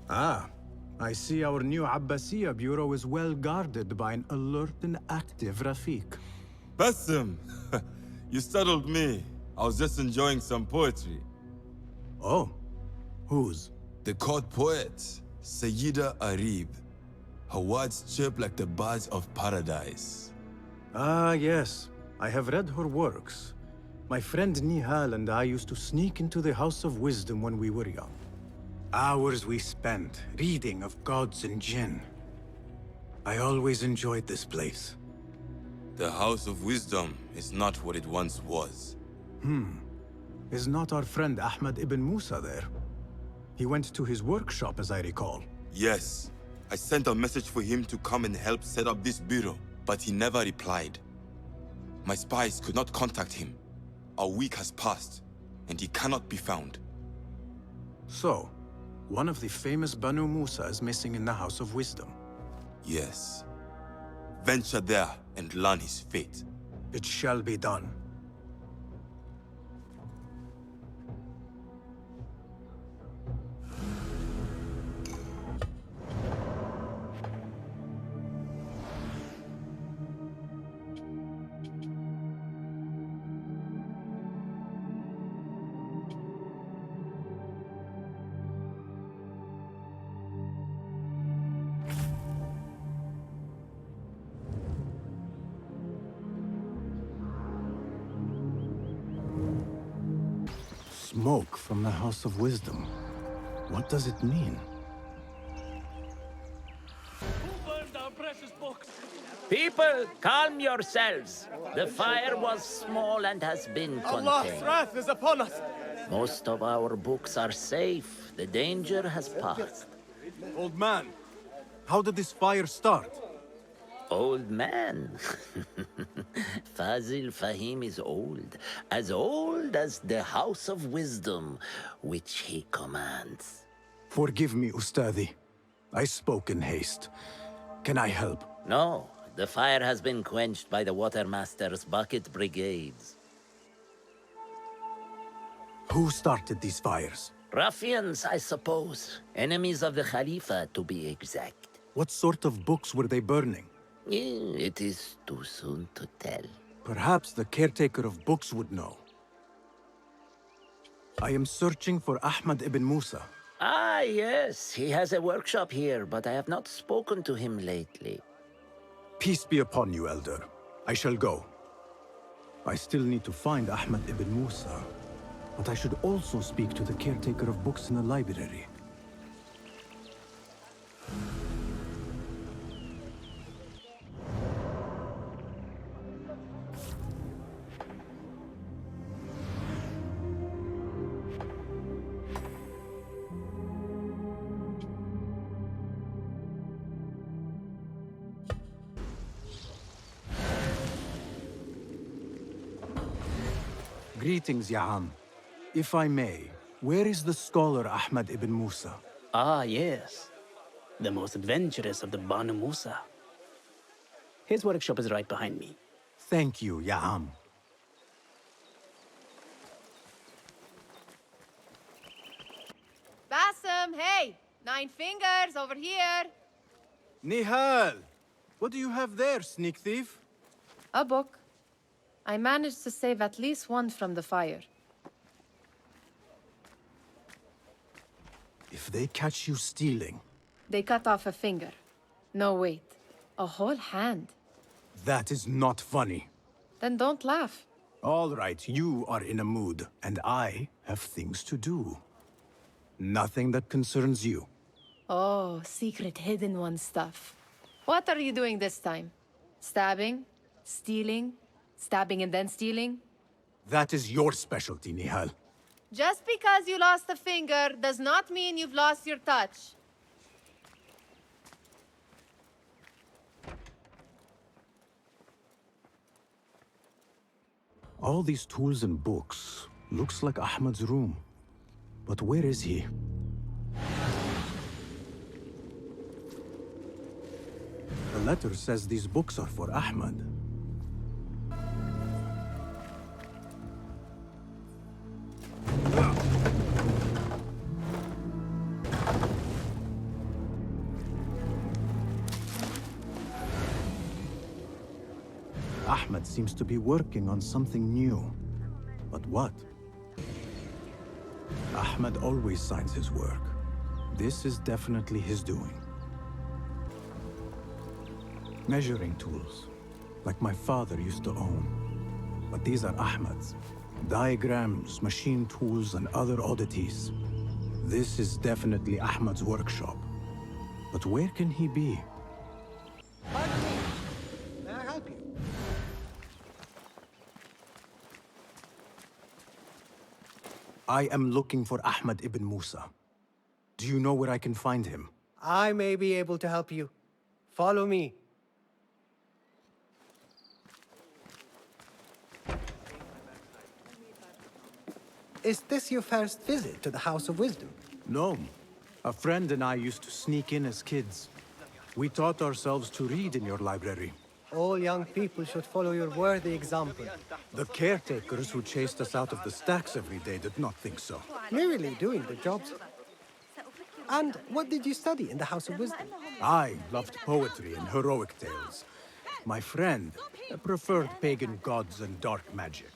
Ah, I see our new Abbasiya bureau is well guarded by an alert and active Rafiq. Bassem! You startled me. I was just enjoying some poetry. Oh, whose? The court poet, Sayyida Arib. Her words chirp like the birds of paradise. Ah, yes. I have read her works. My friend Nihal and I used to sneak into the House of Wisdom when we were young. Hours we spent reading of gods and jinn. I always enjoyed this place. The House of Wisdom is not what it once was. Is not our friend Ahmad ibn Musa there? He went to his workshop, as I recall. Yes, I sent a message for him to come and help set up this bureau, but he never replied. My spies could not contact him. A week has passed, and he cannot be found. So, one of the famous Banu Musa is missing in the House of Wisdom. Yes. Venture there and learn his fate. It shall be done. Smoke from the House of Wisdom. What does it mean? Who burned our precious books? People, calm yourselves. The fire was small and has been Allah's contained. wrath is upon us. Most of our books are safe. The danger has passed. Old man, how did this fire start? Old man. Fazil Fahim is old as the House of Wisdom, which he commands. Forgive me, Ustadi. I spoke in haste. Can I help? No, the fire has been quenched by the Watermaster's bucket brigades. Who started these fires? Ruffians, I suppose. Enemies of the Khalifa, to be exact. What sort of books were they burning? It is too soon to tell. Perhaps the caretaker of books would know. I am searching for Ahmad ibn Musa. Ah, yes, he has a workshop here, but I have not spoken to him lately. Peace be upon you, Elder. I shall go. I still need to find Ahmad ibn Musa, but I should also speak to the caretaker of books in the library. Greetings, Ya'am. If I may, where is the scholar Ahmad ibn Musa? Ah, yes. The most adventurous of the Banu Musa. His workshop is right behind me. Thank you, Ya'am. Bassem, hey! 9 fingers, over here! Nihal! What do you have there, sneak thief? A book. I managed to save at least one from the fire. If they catch you stealing, They cut off a finger. No, wait. A whole hand. that is not funny. Then don't laugh. All right, you are in a mood, and I have things to do. Nothing that concerns you. Oh, secret hidden one stuff. What are you doing this time? Stabbing? Stealing? Stabbing and then stealing? That is your specialty, Nihal. Just because you lost a finger does not mean you've lost your touch. All these tools and books looks like Ahmad's room. But where is he? The letter says these books are for Ahmad. Ahmed seems to be working on something new. But what? Ahmed always signs his work. This is definitely his doing. Measuring tools, like my father used to own. But these are Ahmed's. Diagrams, machine tools, and other oddities. This is definitely Ahmed's workshop. But where can he be? Pardon me. May I help you? I am looking for Ahmed ibn Musa. Do you know where I can find him? I may be able to help you. Follow me. Is this your first visit to the House of Wisdom? No. A friend and I used to sneak in as kids. We taught ourselves to read in your library. All young people should follow your worthy example. The caretakers who chased us out of the stacks every day did not think so. Merely doing their jobs. And what did you study in the House of Wisdom? I loved poetry and heroic tales. My friend preferred pagan gods and dark magic.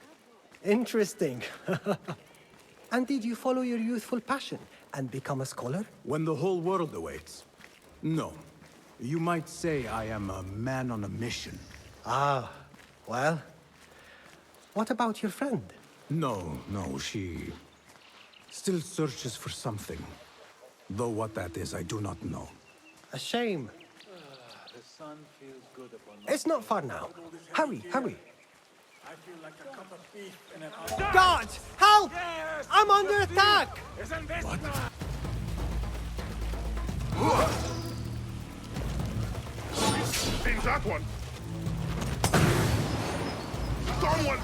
Interesting. And did you follow your youthful passion and become a scholar? When the whole world awaits. No. You might say I am a man on a mission. Ah, well. What about your friend? No, she still searches for something. Though what that is, I do not know. A shame. It's not far now. Hurry, hurry. God! Help! I'm under attack! Seen that one. Someone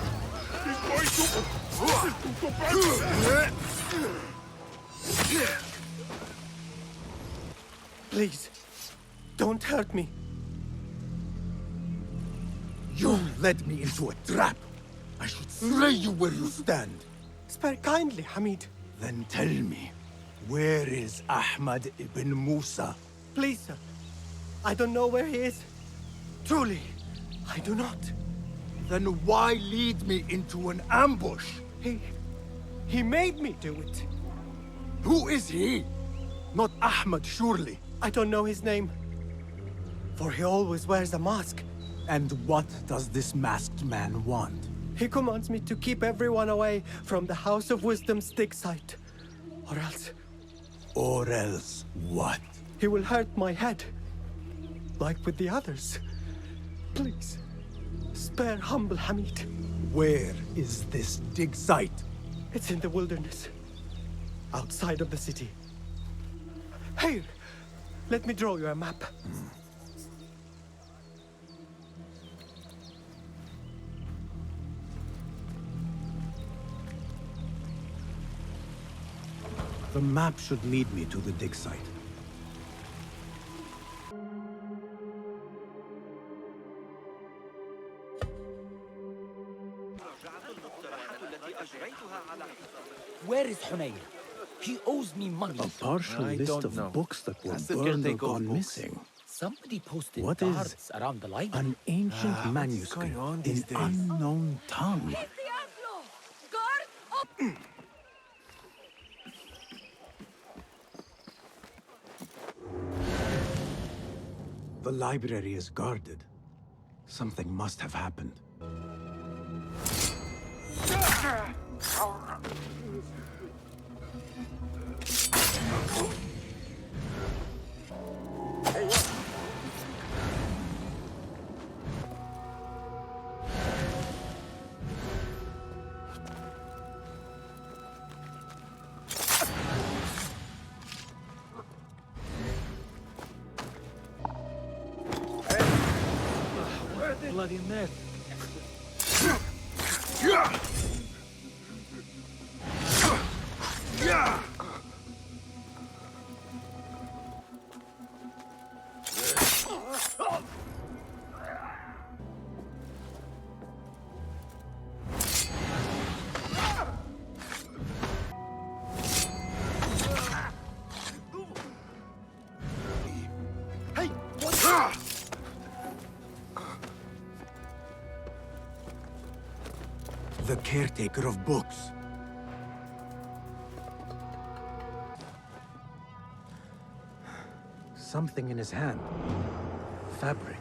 is going to Please, don't hurt me. You led me into a trap. I should slay you where you stand. Spare kindly, Hamid. Then tell me, where is Ahmed ibn Musa? Please, sir. I don't know where he is. Truly, I do not. Then why lead me into an ambush? He made me do it. Who is he? Not Ahmed, surely. I don't know his name. For he always wears a mask. And what does this masked man want? He commands me to keep everyone away from the House of Wisdom's dig site. Or else, Or else what? he will hurt my head. Like with the others. Please, spare humble Hamid. Where is this dig site? It's in the wilderness. Outside of the city. Here, let me draw you a map. The map should lead me to the dig site. Where is Hunayn? He owes me money. A partial list of books that were burned or gone missing. Somebody posted What guards is around the library. an ancient manuscript in unknown tongue? The library is guarded. Something must have happened. Bloody mess. the caretaker of books. Something in his hand. Fabric.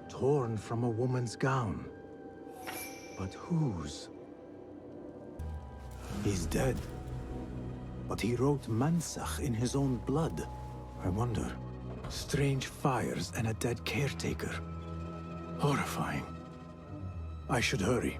Torn from a woman's gown. But whose? He's dead. But he wrote Mansach in his own blood. I wonder. Strange fires and a dead caretaker. Horrifying. I should hurry.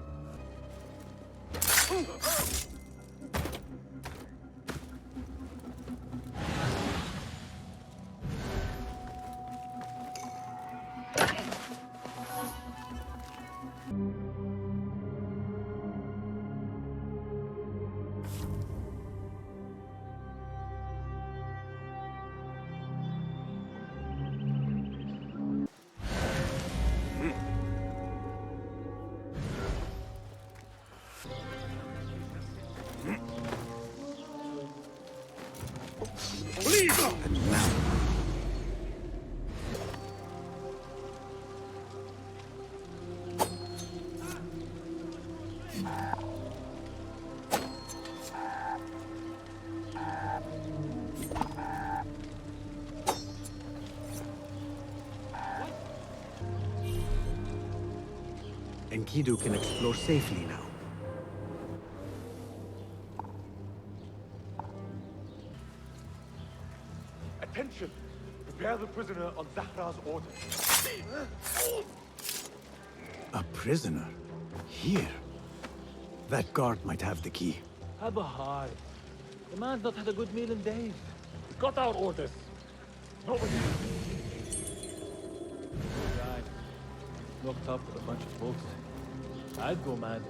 Enkidu can explore safely now. Attention! Prepare the prisoner on Zahra's order. A prisoner? Here? That guard might have the key. Have a heart. The man's not had a good meal in days. We got our orders. Nobody. Right. Looked up with a bunch of books. I'd go mad.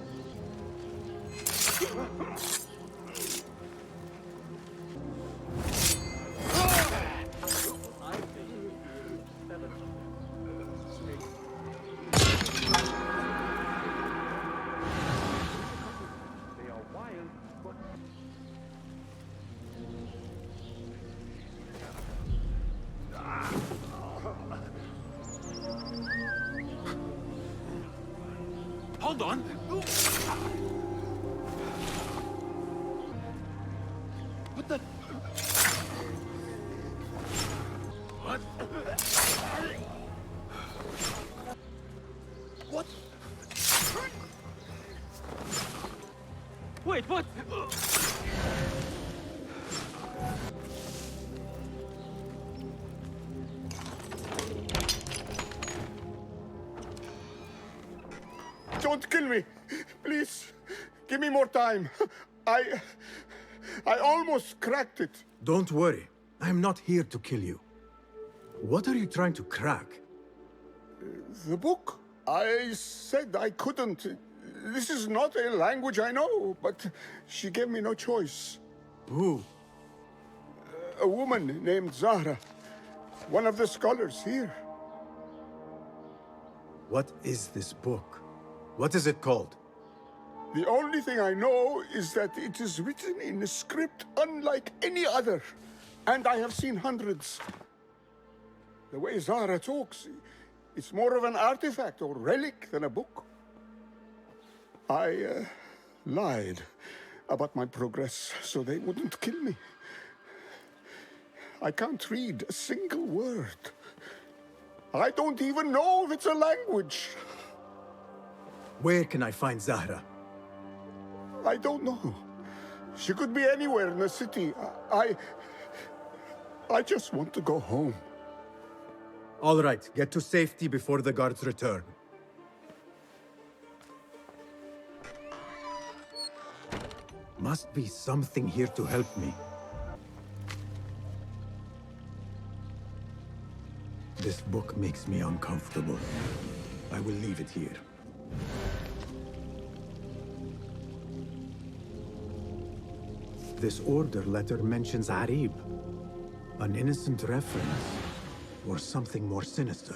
They are wild, but... Hold on! What the... What? What? Wait, what? Don't kill me! Please, give me more time. I almost cracked it. Don't worry. I'm not here to kill you. What are you trying to crack? The book? I said I couldn't. This is not a language I know, but she gave me no choice. Who? A woman named Zahra. One of the scholars here. What is this book? What is it called? The only thing I know is that it is written in a script unlike any other. And I have seen hundreds. The way Zahra talks, it's more of an artifact or relic than a book. I lied about my progress so they wouldn't kill me. I can't read a single word. I don't even know if it's a language. Where can I find Zahra? I don't know. She could be anywhere in the city. I just want to go home. All right, get to safety before the guards return. Must be something here to help me. This book makes me uncomfortable. I will leave it here. This order letter mentions Arib. An innocent reference, or something more sinister.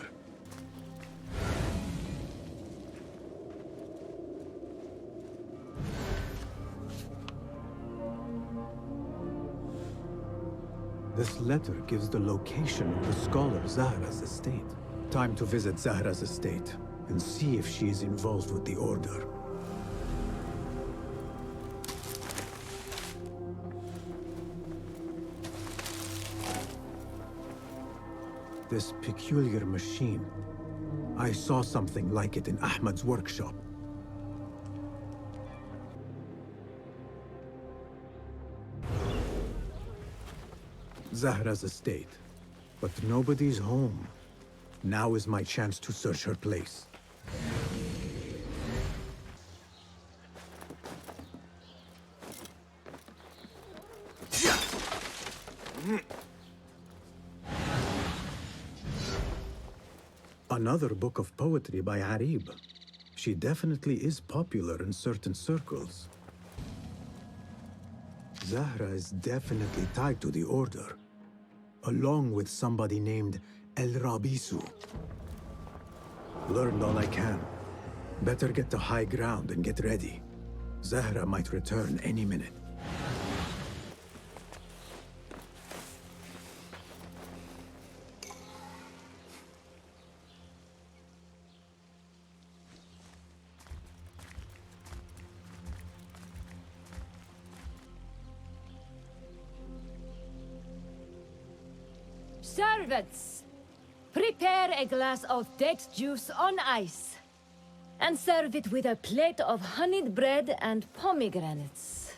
This letter gives the location of the scholar Zahra's estate. Time to visit Zahra's estate and see if she is involved with the order. This peculiar machine. I saw something like it in Ahmad's workshop. Zahra's estate. But nobody's home. Now is my chance to search her place. Another book of poetry by Arib. She definitely is popular in certain circles. Zahra is definitely tied to the Order, along with somebody named El Rabisu. Learned all I can. Better get to high ground and get ready. Zahra might return any minute. Servants, prepare a glass of date juice on ice. And serve it with a plate of honeyed bread and pomegranates.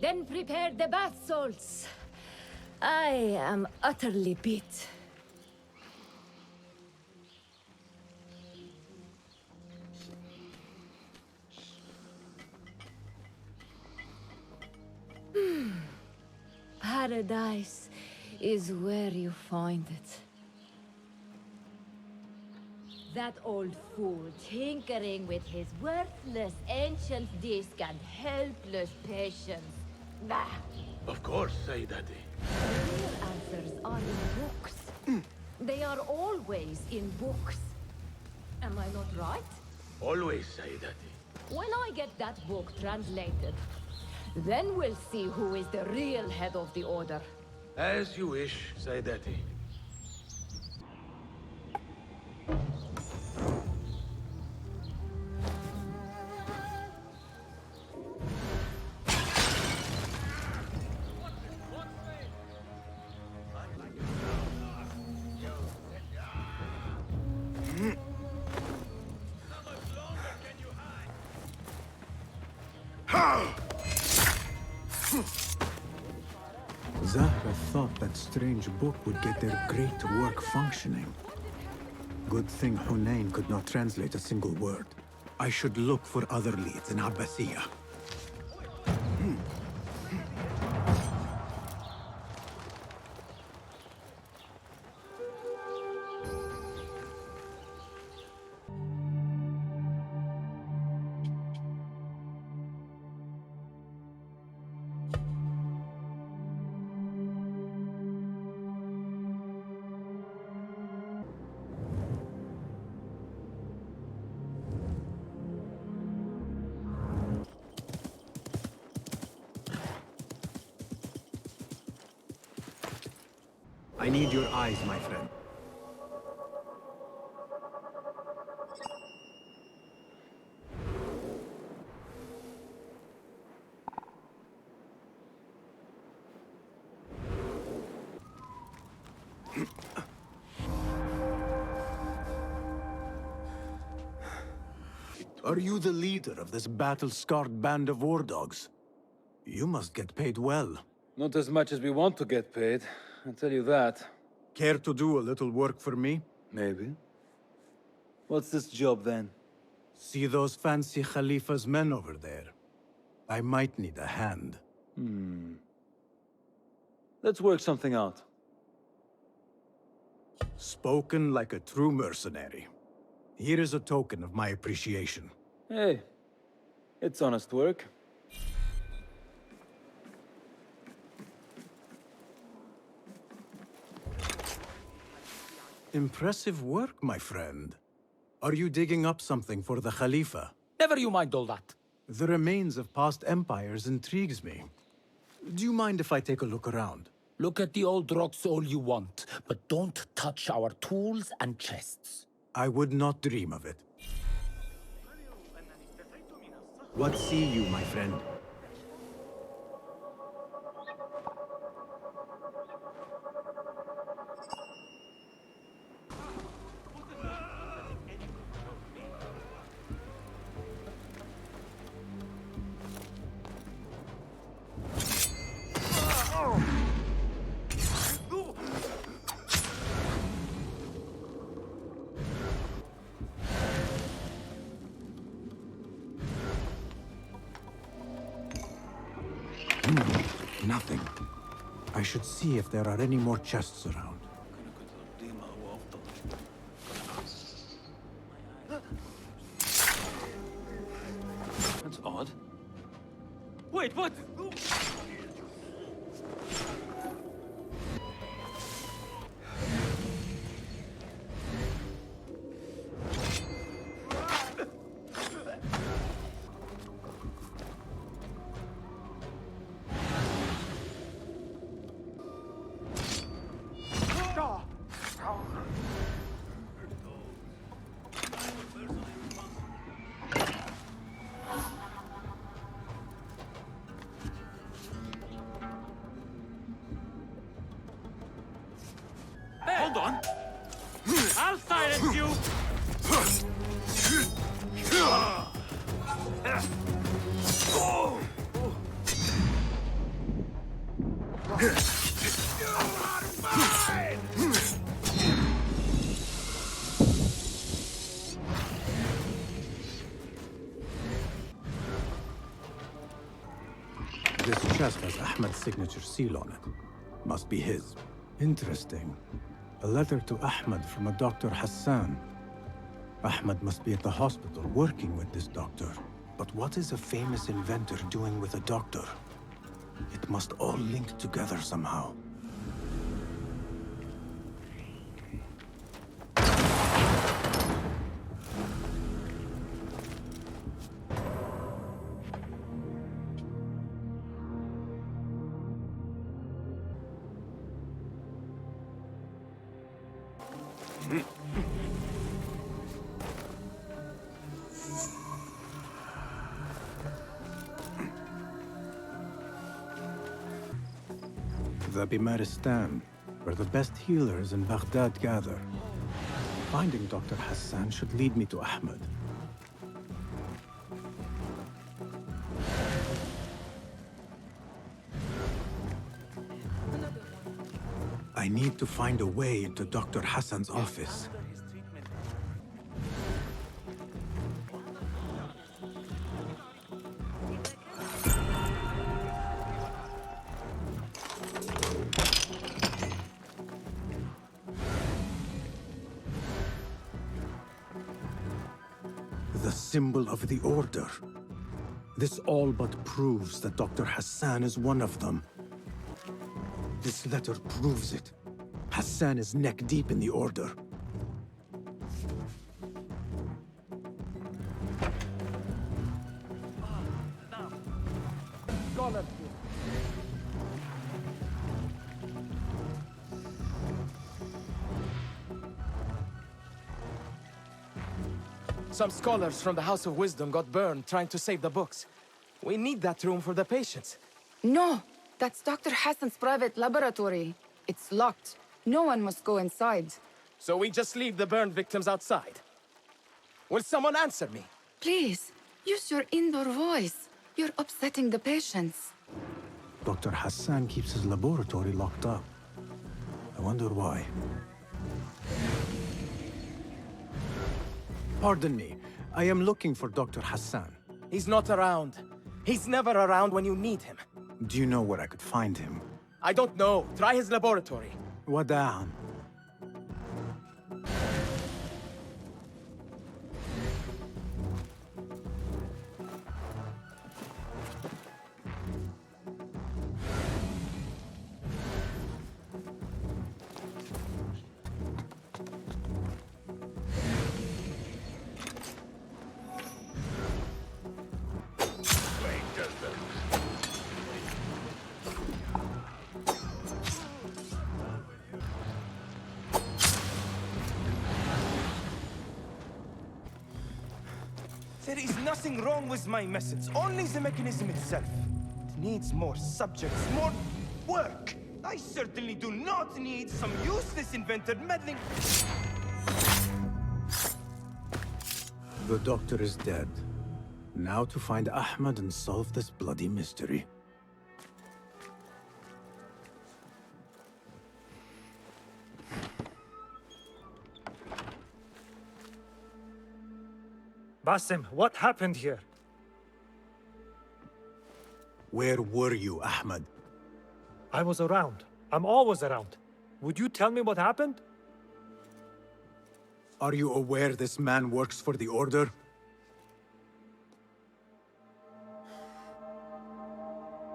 Then prepare the bath salts. I am utterly beat. Paradise is where you find it. That old fool tinkering with his worthless ancient disc and helpless patience. Bah! Of course, Sayyidati. The real answers are in books. They are always in books. Am I not right? Always, Sayyidati. When I get that book translated, then we'll see who is the real head of the Order. As you wish, Sayyidati. Zahra thought that strange book would get their great work functioning. Good thing Hunayn could not translate a single word. I should look for other leads in Abbasiyah. I need your eyes, my friend. Are you the leader of this battle-scarred band of war dogs? You must get paid well. Not as much as we want to get paid, I'll tell you that. Care to do a little work for me? Maybe. What's this job then? See those fancy Khalifa's men over there? I might need a hand. Let's work something out. Spoken like a true mercenary. Here is a token of my appreciation. Hey, it's honest work. Impressive work, my friend. Are you digging up something for the Khalifa? Never you mind all that. The remains of past empires intrigues me. Do you mind if I take a look around? Look at the old rocks all you want, but don't touch our tools and chests. I would not dream of it. What see you, my friend? Nothing. I should see if there are any more chests around. That's odd. Wait, what? Hold on. I'll silence you. This chest has Ahmed's signature seal on it. Must be his. Interesting. A letter to Ahmed from a Dr. Hassan. Ahmed must be at the hospital working with this doctor. But what is a famous inventor doing with a doctor? It must all link together somehow. The Bimaristan, where the best healers in Baghdad gather. Finding Dr. Hassan should lead me to Ahmed. I need to find a way into Dr. Hassan's office. The symbol of the Order. This all but proves that Dr. Hassan is one of them. This letter proves it. Hassan is neck-deep in the Order. Some scholars from the House of Wisdom got burned trying to save the books. We need that room for the patients. No, that's Dr. Hassan's private laboratory. It's locked. No one must go inside. So we just leave the burned victims outside. Will someone answer me? Please, use your indoor voice. You're upsetting the patients. Dr. Hassan keeps his laboratory locked up. I wonder why. Pardon me. I am looking for Dr. Hassan. He's not around. He's never around when you need him. Do you know where I could find him? I don't know. Try his laboratory. Wada'an. There is nothing wrong with my message, only the mechanism itself. It needs more subjects, more work. I certainly do not need some useless inventor meddling. The doctor is dead. Now to find Ahmed and solve this bloody mystery. Basim, what happened here? Where were you, Ahmed? I was around. I'm always around. Would you tell me what happened? Are you aware this man works for the Order?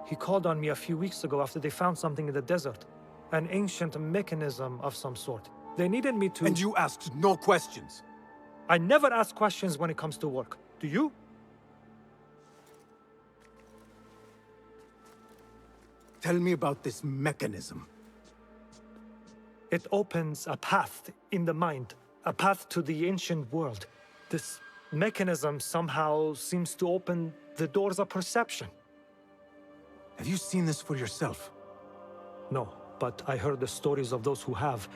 He called on me a few weeks ago after they found something in the desert. An ancient mechanism of some sort. They needed me to... And you asked no questions? I never ask questions when it comes to work. Do you? Tell me about this mechanism. It opens a path in the mind, a path to the ancient world. This mechanism somehow seems to open the doors of perception. Have you seen this for yourself? No, but I heard the stories of those who have.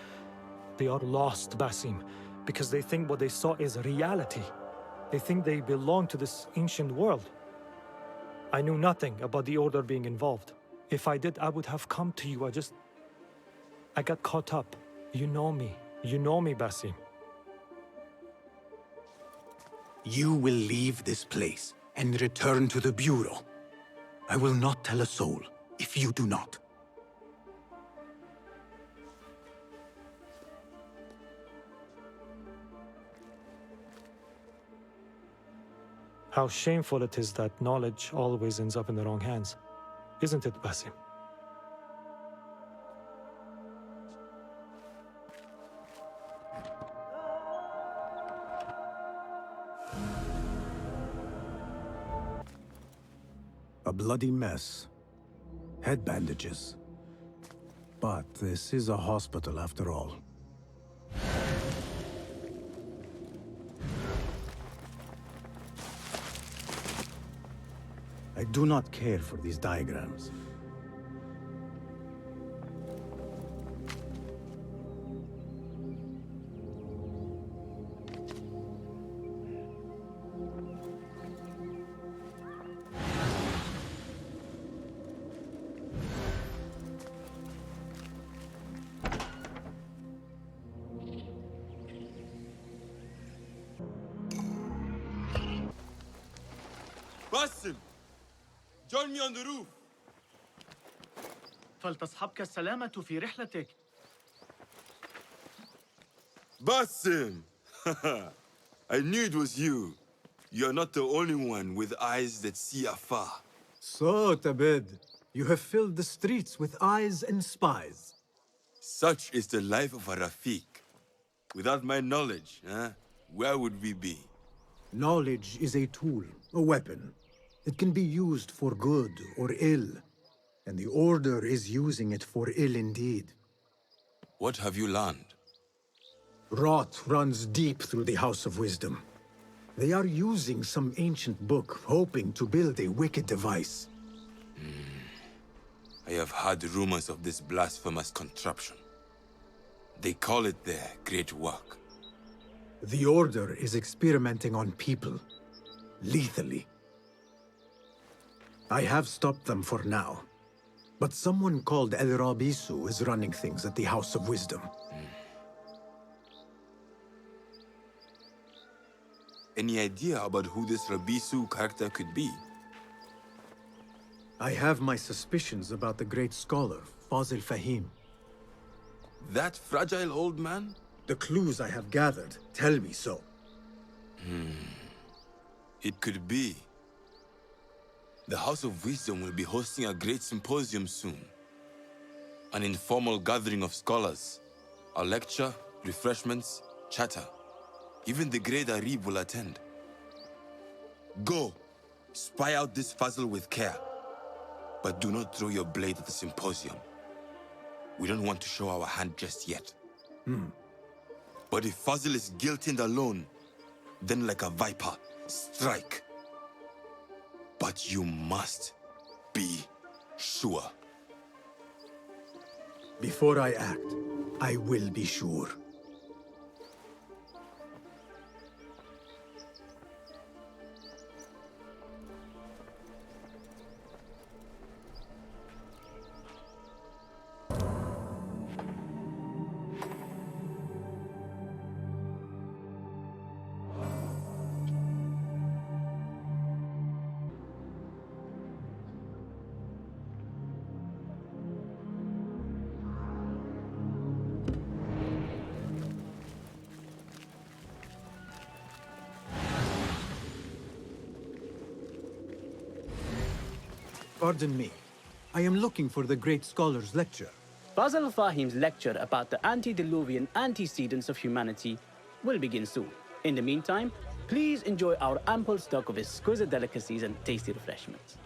They are lost, Basim, because they think what they saw is reality. They think they belong to this ancient world. I knew nothing about the Order being involved. If I did, I would have come to you. I got caught up. You know me. You know me, Basim. You will leave this place and return to the Bureau. I will not tell a soul if you do not. How shameful it is that knowledge always ends up in the wrong hands. Isn't it, Basim? A bloody mess. Head bandages. But this is a hospital after all. I do not care for these diagrams. Basim! Join me on the roof! فلتصحبك السلامة في رحلتك. Basim! I knew it was you. You're not the only one with eyes that see afar. So, Tabid, you have filled the streets with eyes and spies. Such is the life of a Rafiq. Without my knowledge, where would we be? Knowledge is a tool, a weapon. It can be used for good or ill, and the Order is using it for ill indeed. What have you learned? Rot runs deep through the House of Wisdom. They are using some ancient book, hoping to build a wicked device. I have heard rumors of this blasphemous contraption. They call it their great work. The Order is experimenting on people, lethally. I have stopped them for now, but someone called El Rabisu is running things at the House of Wisdom. Any idea about who this Rabisu character could be? I have my suspicions about the great scholar, Fazil Fahim. That fragile old man? The clues I have gathered tell me so. It could be. The House of Wisdom will be hosting a Great Symposium soon. An informal gathering of scholars. A lecture, refreshments, chatter. Even the great Arib will attend. Go, spy out this Fazil with care. But do not throw your blade at the symposium. We don't want to show our hand just yet. But if Fazil is guilty and alone, then like a viper, strike. But you must be sure. Before I act, I will be sure. Pardon me. I am looking for the great scholar's lecture. Basil Fahim's lecture about the antediluvian antecedents of humanity will begin soon. In the meantime, please enjoy our ample stock of exquisite delicacies and tasty refreshments.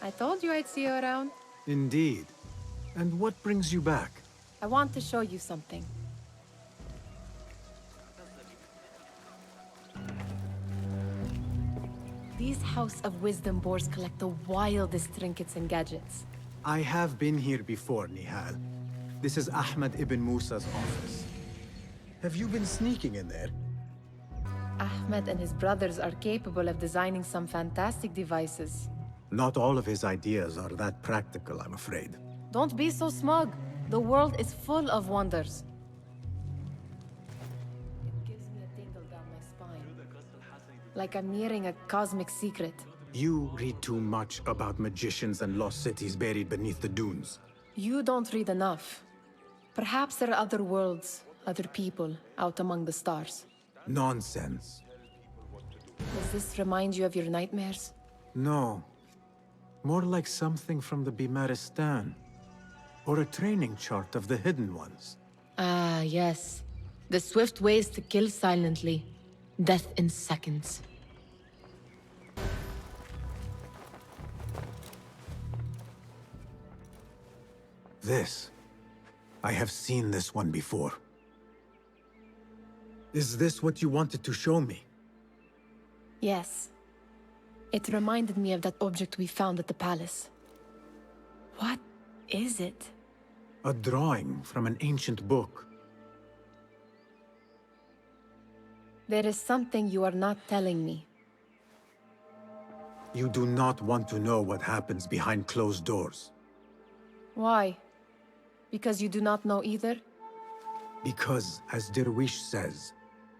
I told you I'd see you around. Indeed. And what brings you back? I want to show you something. These House of Wisdom boars collect the wildest trinkets and gadgets. I have been here before, Nihal. This is Ahmed ibn Musa's office. Have you been sneaking in there? Ahmed and his brothers are capable of designing some fantastic devices. Not all of his ideas are that practical, I'm afraid. Don't be so smug. The world is full of wonders. It gives me a tingle down my spine. Like I'm nearing a cosmic secret. You read too much about magicians and lost cities buried beneath the dunes. You don't read enough. Perhaps there are other worlds, other people, out among the stars. Nonsense. Does this remind you of your nightmares? No. More like something from the Bimaristan. Or a training chart of the Hidden Ones. Ah, yes. The swift ways to kill silently. Death in seconds. This. I have seen this one before. Is this what you wanted to show me? Yes. It reminded me of that object we found at the palace. What is it? A drawing from an ancient book. There is something you are not telling me. You do not want to know what happens behind closed doors. Why? Because you do not know either? Because, as Derwish says,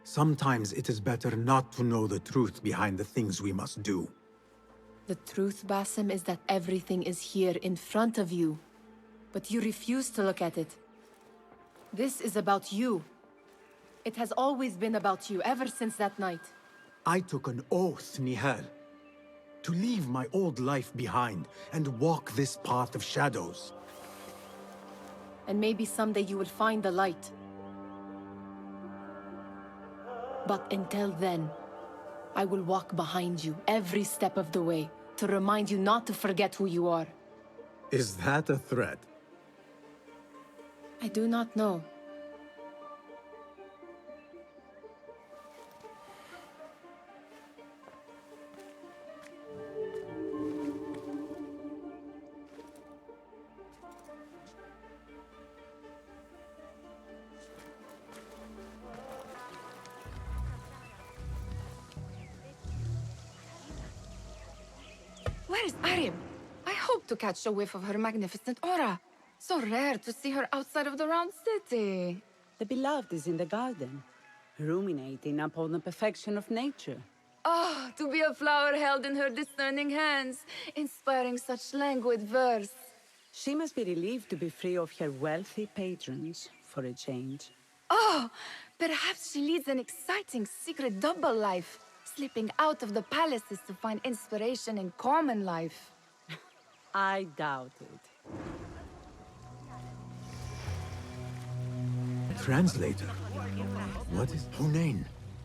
sometimes it is better not to know the truth behind the things we must do. The truth, Basim, is that everything is here in front of you. But you refuse to look at it. This is about you. It has always been about you, ever since that night. I took an oath, Nihal, to leave my old life behind and walk this path of shadows. And maybe someday you will find the light. But until then, I will walk behind you every step of the way to remind you not to forget who you are. Is that a threat? I do not know. Where is Arim? I hope to catch a whiff of her magnificent aura. So rare to see her outside of the round city. The beloved is in the garden, ruminating upon the perfection of nature. Ah, to be a flower held in her discerning hands, inspiring such languid verse. She must be relieved to be free of her wealthy patrons, for a change. Oh, perhaps she leads an exciting secret double life, slipping out of the palaces to find inspiration in common life. I doubt it. Translator? What is Hunain?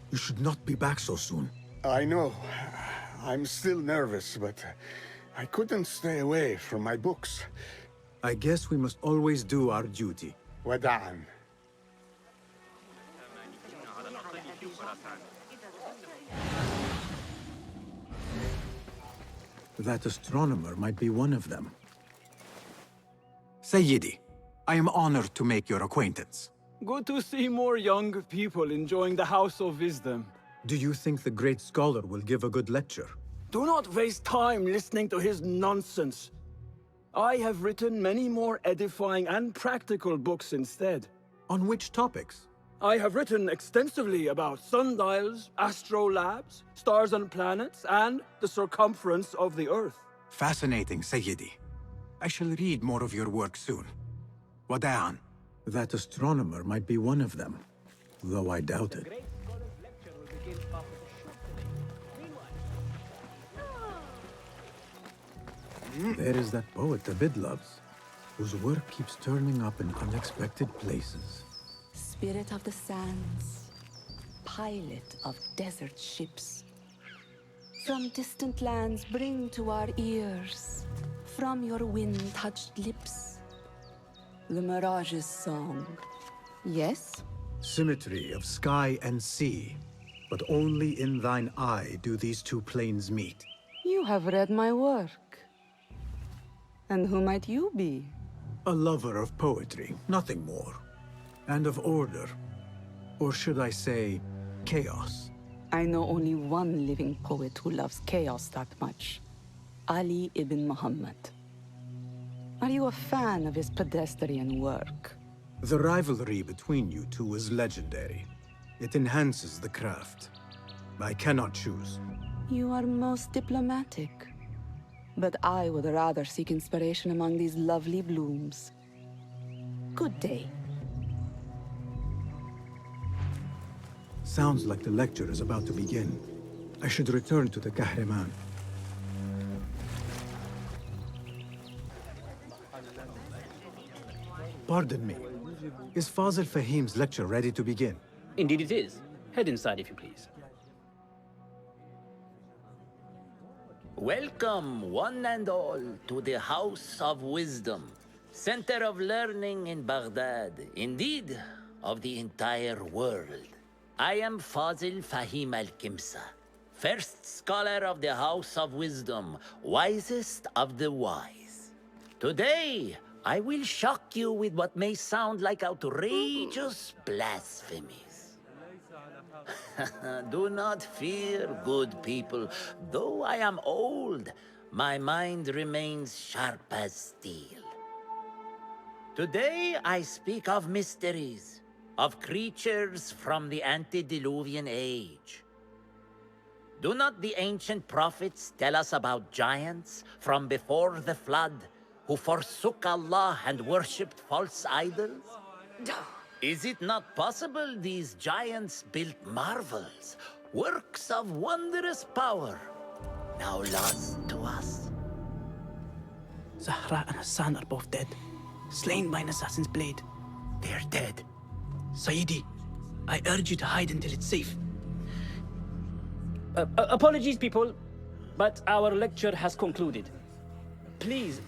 You should not be back so soon. I know. I'm still nervous, but I couldn't stay away from my books. I guess we must always do our duty. Wada'an. That astronomer might be one of them. Sayyidi, I am honored to make your acquaintance. Good to see more young people enjoying the House of Wisdom. Do you think the great scholar will give a good lecture? Do not waste time listening to his nonsense. I have written many more edifying and practical books instead. On which topics? I have written extensively about sundials, astrolabes, stars and planets, and the circumference of the Earth. Fascinating, Sayyidi. I shall read more of your work soon. Wada'an. That astronomer might be one of them. though I doubt it. Great scholar's lecture will begin after the short delay. Meanwhile... There is that poet the Bid loves, whose work keeps turning up in unexpected places. Spirit of the sands, pilot of desert ships. From distant lands bring to our ears, from your wind-touched lips, the Mirage's song. Yes? Symmetry of sky and sea, but only in thine eye do these two planes meet. You have read my work. And who might you be? A lover of poetry, nothing more. And of order. Or should I say, chaos. I know only one living poet who loves chaos that much. Ali ibn Muhammad. Are you a fan of his pedestrian work? The rivalry between you two is legendary. It enhances the craft. I cannot choose. You are most diplomatic. But I would rather seek inspiration among these lovely blooms. Good day. Sounds like the lecture is about to begin. I should return to the Kahraman. Pardon me. Is Fazil Fahim's lecture ready to begin? Indeed it is. Head inside if you please. Welcome, one and all, to the House of Wisdom, center of learning in Baghdad, indeed, of the entire world. I am Fazil Fahim al-Kimsa, first scholar of the House of Wisdom, wisest of the wise. Today, I will shock you with what may sound like outrageous blasphemies. Do not fear, good people. Though I am old, my mind remains sharp as steel. Today I speak of mysteries, of creatures from the antediluvian age. Do not the ancient prophets tell us about giants from before the flood who forsook Allah and worshipped false idols? Is it not possible these giants built marvels, works of wondrous power, now lost to us? Zahra and Hassan are both dead, slain by an assassin's blade. They are dead. Sayyidi, I urge you to hide until it's safe. Apologies, people, but our lecture has concluded. Please,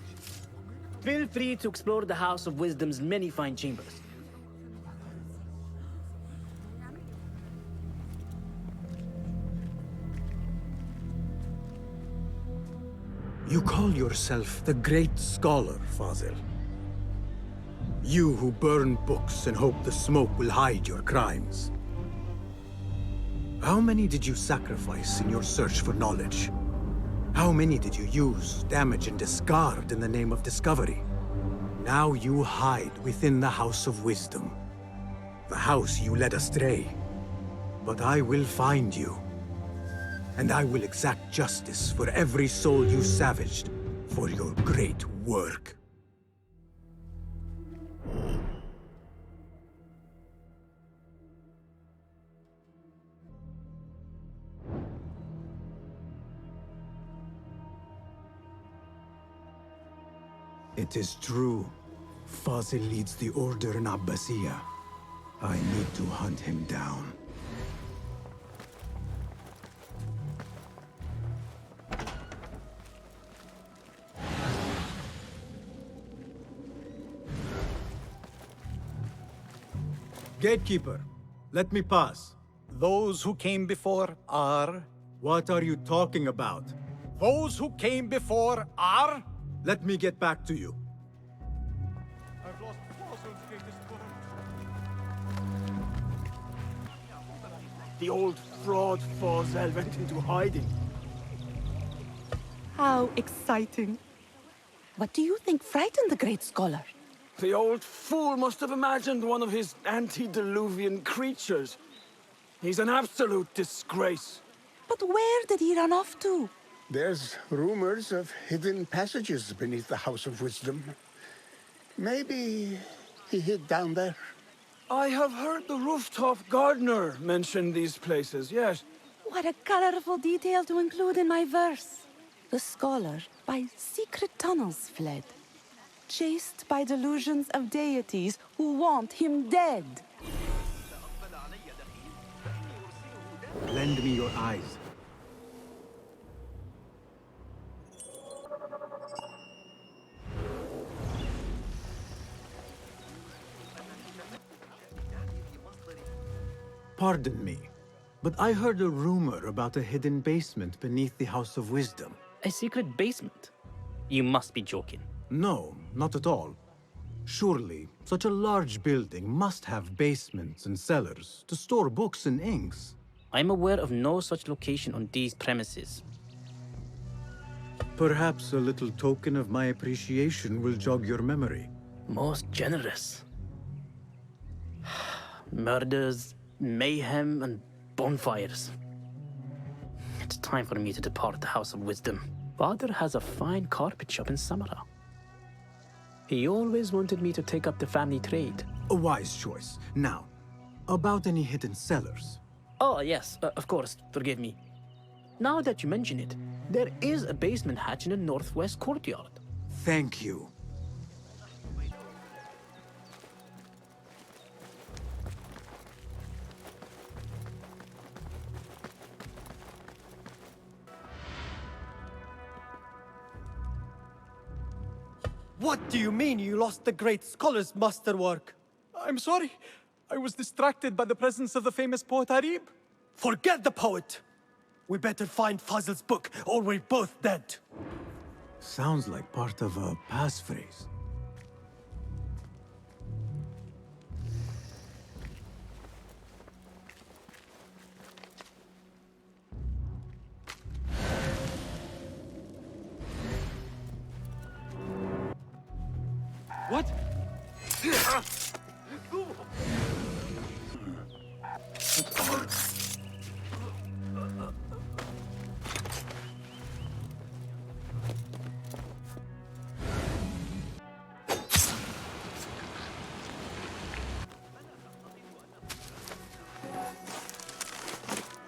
feel free to explore the House of Wisdom's many fine chambers. You call yourself the Great Scholar, Fazil. You who burn books and hope the smoke will hide your crimes. How many did you sacrifice in your search for knowledge? How many did you use, damage, and discard in the name of discovery? Now you hide within the House of Wisdom. The house you led astray. But I will find you. And I will exact justice for every soul you savaged for your great work. It is true. Fazil leads the order in Abbasiyah. I need to hunt him down. Gatekeeper, let me pass. Those who came before are... What are you talking about? Those who came before are... Let me get back to you. I've lost Fazil's greatest work. The old fraud Fazil went into hiding. How exciting. What do you think frightened the great scholar? The old fool must have imagined one of his antediluvian creatures. He's an absolute disgrace. But where did he run off to? There's rumors of hidden passages beneath the House of Wisdom. Maybe he hid down there. I have heard the rooftop gardener mention these places, yes. What a colorful detail to include in my verse. The scholar by secret tunnels fled, chased by delusions of deities who want him dead. Lend me your eyes. Pardon me, but I heard a rumor about a hidden basement beneath the House of Wisdom. A secret basement? You must be joking. No, not at all. Surely, such a large building must have basements and cellars to store books and inks. I'm aware of no such location on these premises. Perhaps a little token of my appreciation will jog your memory. Most generous. Murders, mayhem, and bonfires. It's time for me to depart the House of Wisdom. Father has a fine carpet shop in Samara. He always wanted me to take up the family trade. A wise choice. Now, about any hidden cellars. Oh, yes, of course, forgive me. Now that you mention it, there is a basement hatch in the northwest courtyard. Thank you. What do you mean you lost the great scholar's masterwork? I'm sorry. I was distracted by the presence of the famous poet Arib. Forget the poet! We better find Fazl's book, or we're both dead. Sounds like part of a passphrase. What?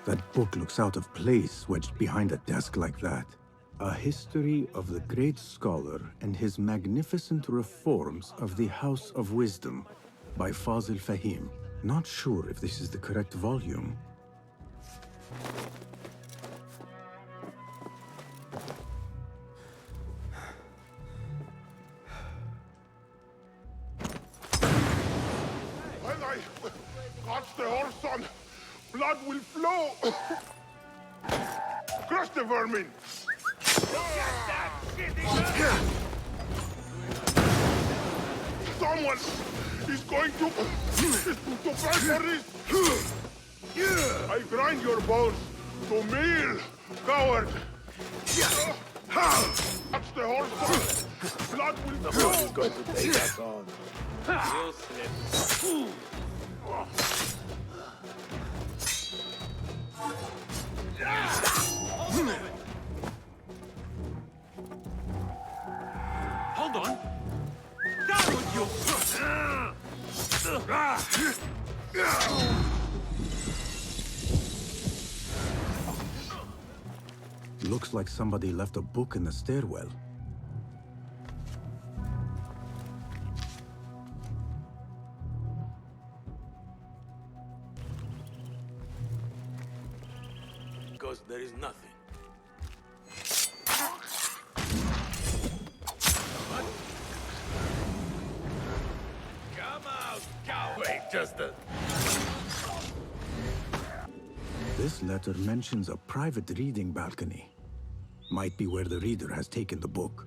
That book looks out of place wedged behind a desk like that. A history of the great scholar and his magnificent reforms of the House of Wisdom by Fazl Fahim. Not sure if this is the correct volume. When I catch the horse on, blood will flow. Crush the vermin. Someone is going to fight for this. I grind your bones to meal, coward. Touch the horse. Blood will flow. He's going to take us on. You'll slip. Hold on. Down with you! Looks like somebody left a book in the stairwell. Because there is nothing. Come out, coward! Wait, just a... This letter mentions a private reading balcony. Might be where the reader has taken the book.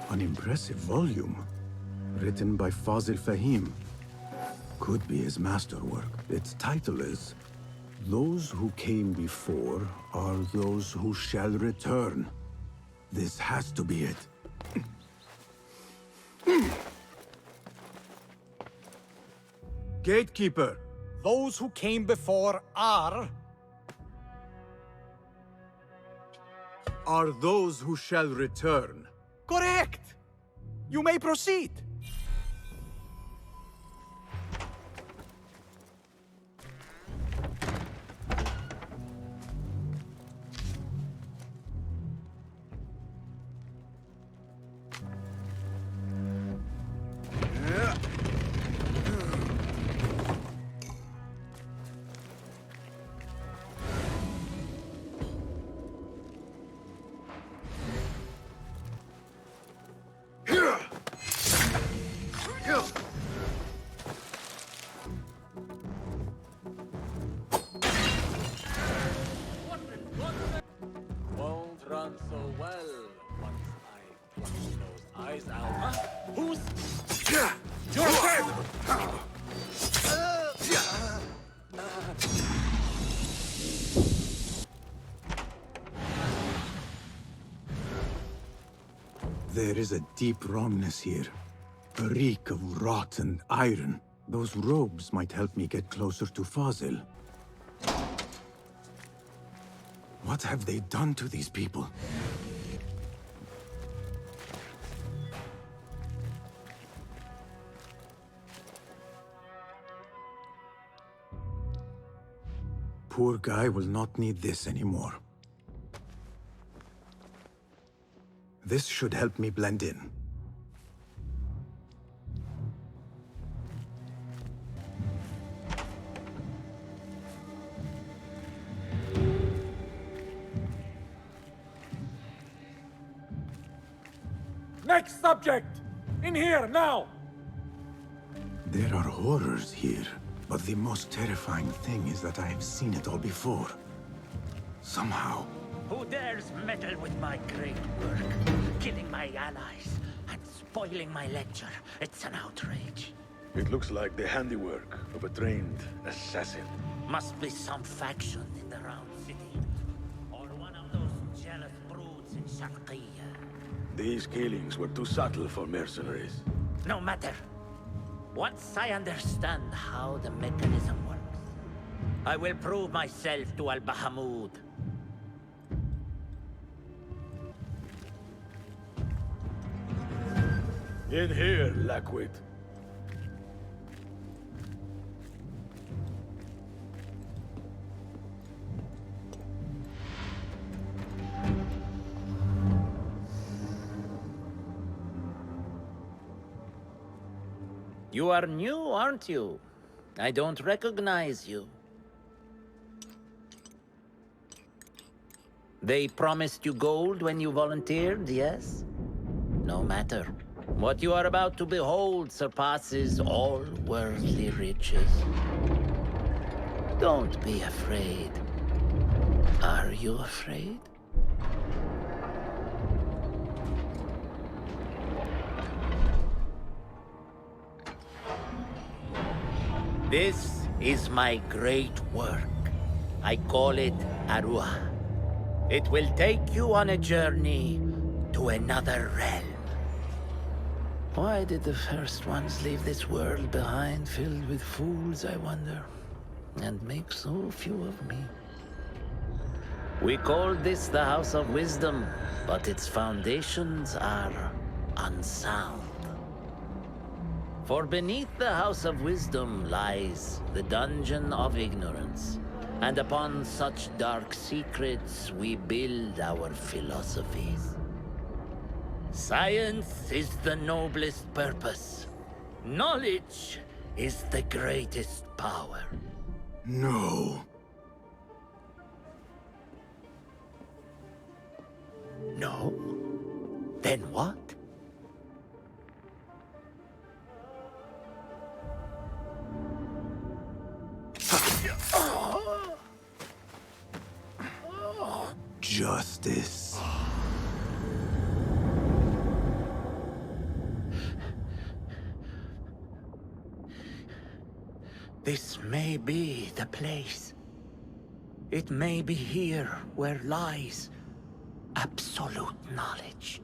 An impressive volume, written by Fazl Fahim. Could be his masterwork. Its title is Those who came before are those who shall return. This has to be it. Gatekeeper! Those who came before are those who shall return. correct! You may proceed. Won't run so well once I pluck those eyes out. Huh? Who's... You're dead! There is a deep wrongness here. A reek of rot and iron. Those robes might help me get closer to Fazil. What have they done to these people? Poor guy will not need this anymore. This should help me blend in. Next subject! In here, now! There are horrors here, but the most terrifying thing is that I have seen it all before. Somehow. Who dares meddle with my great work? Killing my allies and spoiling my lecture. It's an outrage. It looks like the handiwork of a trained assassin. Must be some faction in the Round City. Or one of those jealous broods in Sharqiyya. These killings were too subtle for mercenaries. No matter. Once I understand how the mechanism works, I will prove myself to Al-Bahamud. In here, Lackwit. You are new, aren't you? I don't recognize you. They promised you gold when you volunteered, yes? No matter. What you are about to behold surpasses all worldly riches. Don't be afraid. Are you afraid? This is my great work. I call it Arua. It will take you on a journey to another realm. Why did the first ones leave this world behind, filled with fools, I wonder, and make so few of me? We called this the House of Wisdom, but its foundations are unsound. For beneath the House of Wisdom lies the Dungeon of Ignorance, and upon such dark secrets we build our philosophies. Science is the noblest purpose. Knowledge is the greatest power. No. No? Then what? Justice. This may be the place. It may be here where lies absolute knowledge.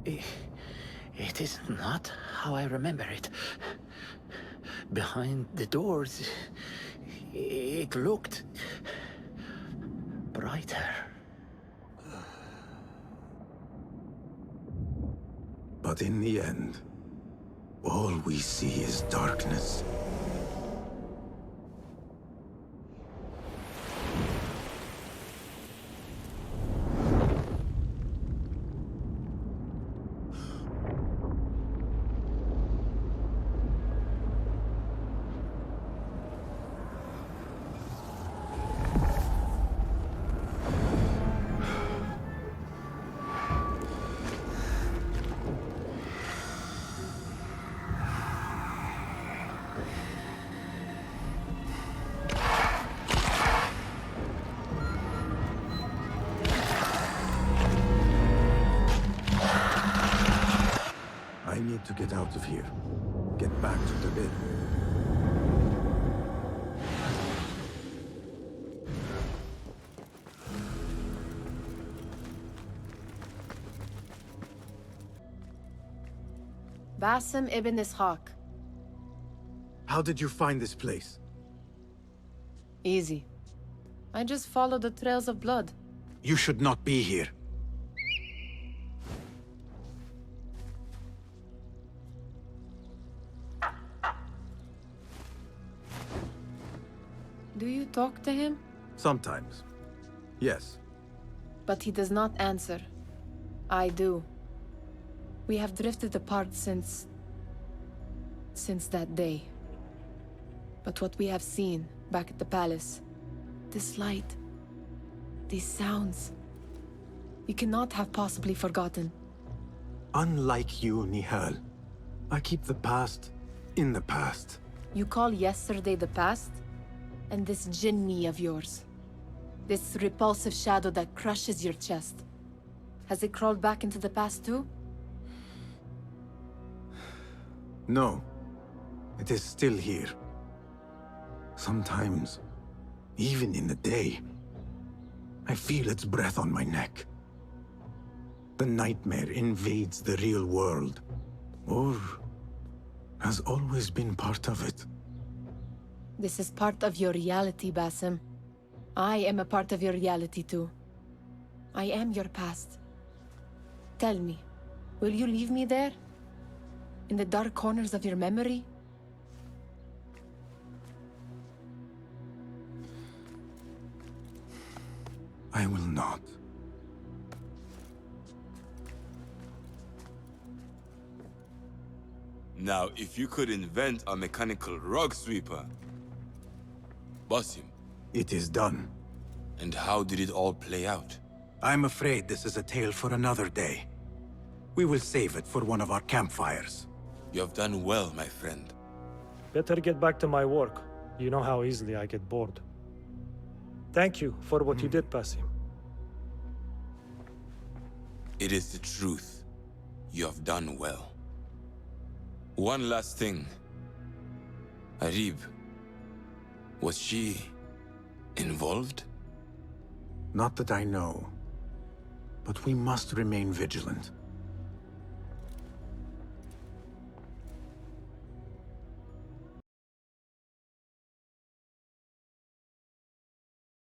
It is not how I remember it. Behind the doors, it looked brighter. But in the end, all we see is darkness. I need to get out of here. Get back to the bed. Basim ibn Ishaq. How did you find this place? Easy. I just followed the trails of blood. You should not be here. Do you talk to him? Sometimes. Yes. But he does not answer. I do. We have drifted apart since that day. But what we have seen back at the palace, this light, these sounds, we cannot have possibly forgotten. Unlike you, Nihal, I keep the past in the past. You call yesterday the past? And this jinni of yours, this repulsive shadow that crushes your chest, has it crawled back into the past too? No. It is still here. Sometimes, even in the day, I feel its breath on my neck. The nightmare invades the real world, or has always been part of it. This is part of your reality, Basim. I am a part of your reality too. I am your past. Tell me, will you leave me there? In the dark corners of your memory? I will not. Now, if you could invent a mechanical rug sweeper, Basim. It is done. And how did it all play out? I'm afraid this is a tale for another day. We will save it for one of our campfires. You have done well, my friend. Better get back to my work. You know how easily I get bored. Thank you for what you did, Basim. It is the truth. You have done well. One last thing. Arib, was she involved? Not that I know. But we must remain vigilant.